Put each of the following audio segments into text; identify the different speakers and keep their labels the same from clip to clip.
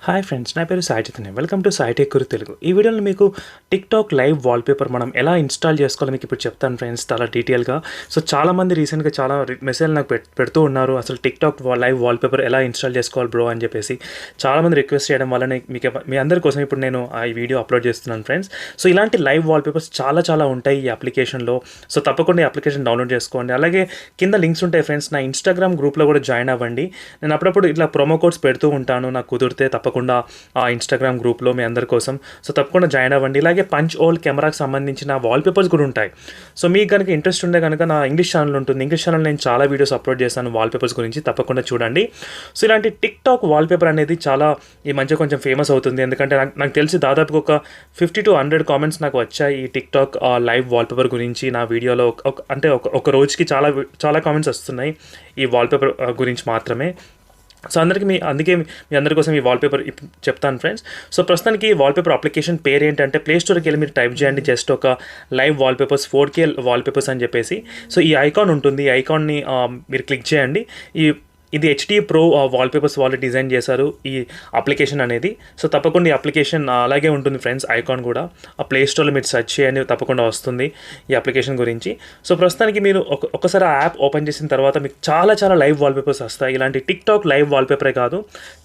Speaker 1: Hi friends, నా పేరు Sai Chaitanya. Welcome to Sai tech Guru Telugu. ఈ వీడియోలో మీకు టిక్టాక్ లైవ్ వాల్పేపర్ మనం ఎలా ఇన్స్టాల్ చేసుకోవాలో మీకు ఇప్పుడు చెప్తాను ఫ్రెండ్స్, చాలా డీటెయిల్గా. సో చాలామంది రీసెంట్గా చాలా మెసేజ్లు నాకు పెడుతూ ఉన్నారు, అసలు టిక్టాక్ లైవ్ వాల్పేపర్ ఎలా ఇన్స్టాల్ చేసుకోవాలి బ్రో అని చెప్పేసి చాలామంది రిక్వెస్ట్ చేయడం వల్ల మీ అందరి కోసం ఇప్పుడు నేను ఈ వీడియో అప్లోడ్ చేస్తున్నాను ఫ్రెండ్స్. సో ఇలాంటి లైవ్ వాల్పేపర్స్ చాలా ఉంటాయి ఈ అప్లికేషన్లో. సో తప్పకుండా ఈ అప్లికేషన్ డౌన్లోడ్ చేసుకోండి. అలాగే కింద లింక్స్ ఉంటాయి ఫ్రెండ్స్, నా ఇన్స్టాగ్రామ్ గ్రూప్లో కూడా జాయిన్ అవ్వండి. నేను అప్పుడప్పుడు ఇట్లా ప్రోమో కోడ్స్ పెడుతూ ఉంటాను, నాకు కుదిరితే తప్పకుండా ఆ ఇన్స్టాగ్రామ్ గ్రూప్లో మీ అందరి కోసం. సో తప్పకుండా జాయిన్ అవ్వండి. ఇలాగే పంచ్ ఓల్డ్ కెమెరాకి సంబంధించిన వాల్పేపర్స్ కూడా ఉంటాయి. సో మీకు కనుక ఇంట్రెస్ట్ ఉంటే కనుక నా ఇంగ్లీష్ ఛానల్ ఉంటుంది, ఇంగ్లీష్ ఛానల్ నేను చాలా వీడియోస్ అప్లోడ్ చేశాను వాల్పేపర్స్ గురించి, తప్పకుండా చూడండి. సో ఇలాంటి టిక్టాక్ వాల్పేపర్ అనేది చాలా ఈ మధ్య కొంచెం ఫేమస్ అవుతుంది. ఎందుకంటే నాకు తెలిసి దాదాపుగా ఒక 50 to 100 కామెంట్స్ నాకు వచ్చాయి ఈ టిక్టాక్ లైవ్ వాల్పేపర్ గురించి నా వీడియోలో. అంటే ఒక రోజుకి చాలా కామెంట్స్ వస్తున్నాయి ఈ వాల్పేపర్ గురించి మాత్రమే. సో అందుకే మీ అందరి కోసం ఈ వాల్పేపర్ చెప్తాను ఫ్రెండ్స్. సో ప్రస్తుతానికి ఈ వాల్పేపర్ అప్లికేషన్ పేరు ఏంటంటే, ప్లే స్టోర్కి వెళ్ళి మీరు టైప్ చేయండి జస్ట్ ఒక లైవ్ వాల్పేపర్స్ 4K వాల్పేపర్స్ అని చెప్పేసి. సో ఈ ఐకాన్ ఉంటుంది, ఈ ఐకాన్ని మీరు క్లిక్ చేయండి. ఇది HD Pro వాల్పేపర్స్ వాళ్ళు డిజైన్ చేశారు ఈ అప్లికేషన్ అనేది. సో తప్పకుండా ఈ అప్లికేషన్ అలాగే ఉంటుంది ఫ్రెండ్స్, ఐకాన్ కూడా. ఆ ప్లే స్టోర్లో మీరు సెర్చ్ చేయండి, తప్పకుండా వస్తుంది ఈ అప్లికేషన్ గురించి. సో ప్రస్తుతానికి మీరు ఒకసారి ఆ యాప్ ఓపెన్ చేసిన తర్వాత మీకు చాలా లైవ్ వాల్పేపర్స్ వస్తాయి. ఇలాంటి టిక్టాక్ లైవ్ వాల్పేపరే కాదు,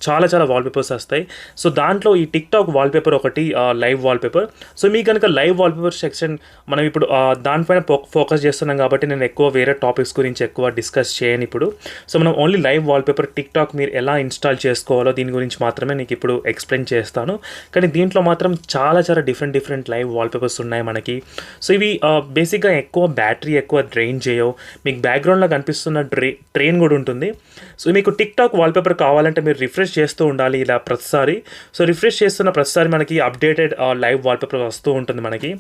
Speaker 1: చాలా వాల్పేపర్స్ వస్తాయి. సో దాంట్లో ఈ టిక్టాక్ వాల్పేపర్ ఒకటి లైవ్ వాల్పేపర్. సో మీకు కనుక లైవ్ వాల్పేపర్ సెక్షన్ మనం ఇప్పుడు దానిపైన ఫోకస్ చేస్తున్నాం కాబట్టి నేను ఎక్కువ వేరే టాపిక్స్ గురించి ఎక్కువ డిస్కస్ చేయను ఇప్పుడు. సో మనం ఓన్లీ లైవ్ వాల్పేపర్ టిక్టాక్ మీరు ఎలా ఇన్స్టాల్ చేసుకోవాలో దీని గురించి మాత్రమే నీకు ఇప్పుడు ఎక్స్ప్లెయిన్ చేస్తాను. కానీ దీంట్లో మాత్రం చాలా డిఫరెంట్ లైవ్ వాల్పేపర్స్ ఉన్నాయి మనకి. సో ఇవి బేసిక్గా ఎక్కువ బ్యాటరీ ఎక్కువ డ్రైన్ చేయవు. మీకు బ్యాక్గ్రౌండ్లో కనిపిస్తున్న ట్రైన్ కూడా ఉంటుంది. సో మీకు టిక్టాక్ వాల్పేపర్ కావాలంటే మీరు రిఫ్రెష్ చేస్తూ ఉండాలి ఇలా ప్రతిసారి. సో రిఫ్రెష్ చేస్తున్న ప్రతిసారి మనకి అప్డేటెడ్ లైవ్ వాల్పేపర్ వస్తూ ఉంటుంది మనకి.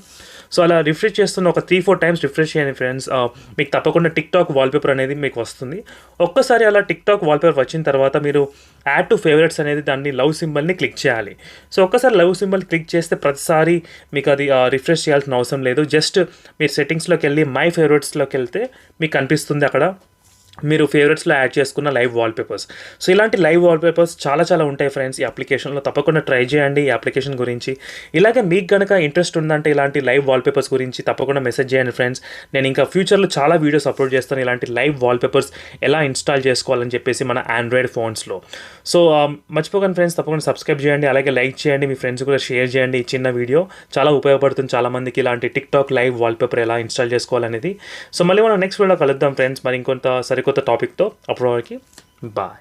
Speaker 1: సో అలా రిఫ్రెష్ చేస్తున్న ఒక 3-4 టైమ్స్ రిఫ్రెష్ చేయండి ఫ్రెండ్స్, మీకు తప్పకుండా టిక్టాక్ వాల్పేపర్ అనేది మీకు వస్తుంది. ఒక్కసారి అలా టిక్టాక్ వాల్పేపర్ వచ్చిన తర్వాత మీరు యాడ్ టు ఫేవరెట్స్ అనేది దాన్ని లవ్ సింబల్ని క్లిక్ చేయాలి. సో ఒక్కసారి లవ్ సింబల్ క్లిక్ చేస్తే ప్రతిసారి మీకు అది రిఫ్రెష్ చేయాల్సిన అవసరం లేదు. జస్ట్ మీరు సెట్టింగ్స్లోకి వెళ్ళి మై ఫేవరెట్స్లోకి వెళ్తే మీకు కనిపిస్తుంది అక్కడ మీరు ఫేవరెట్స్లో యాడ్ చేసుకున్న లైవ్ వాల్పేపర్స్. సో ఇలాంటి లైవ్ వాల్పేపర్స్ చాలా ఉంటాయి ఫ్రెండ్స్ ఈ అప్లికేషన్లో. తప్పకుండా ట్రై చేయండి ఈ అప్లికేషన్ గురించి. ఇలాగే మీకు కనుక ఇంట్రెస్ట్ ఉందంటే ఇలాంటి లైవ్ వాల్పేపర్స్ గురించి తప్పకుండా మెసేజ్ చేయండి ఫ్రెండ్స్. నేను ఇంకా ఫ్యూచర్లో చాలా వీడియోస్ అప్లోడ్ చేస్తాను ఇలాంటి లైవ్ వాల్పేపర్స్ ఎలా ఇన్స్టాల్ చేసుకోవాలని చెప్పేసి మన ఆండ్రాయిడ్ ఫోన్స్లో. సో మర్చిపోకండి ఫ్రెండ్స్, తప్పకుండా సబ్స్క్రైబ్ చేయండి, అలాగే లైక్ చేయండి, మీ ఫ్రెండ్స్ కూడా షేర్ చేయండి. ఈ చిన్న వీడియో చాలా ఉపయోగపడుతుంది చాలామందికి ఇలాంటి టిక్టాక్ లైవ్ వాల్పేపర్ ఎలా ఇన్స్టాల్ చేసుకోవాలనేది. సో మళ్ళీ మనం నెక్స్ట్ వీడియోలో కలుద్దాం ఫ్రెండ్స్, మరి ఇంకొంత సరికొత్త టాపిక్తో. అప్పటి వరకు బాయ్.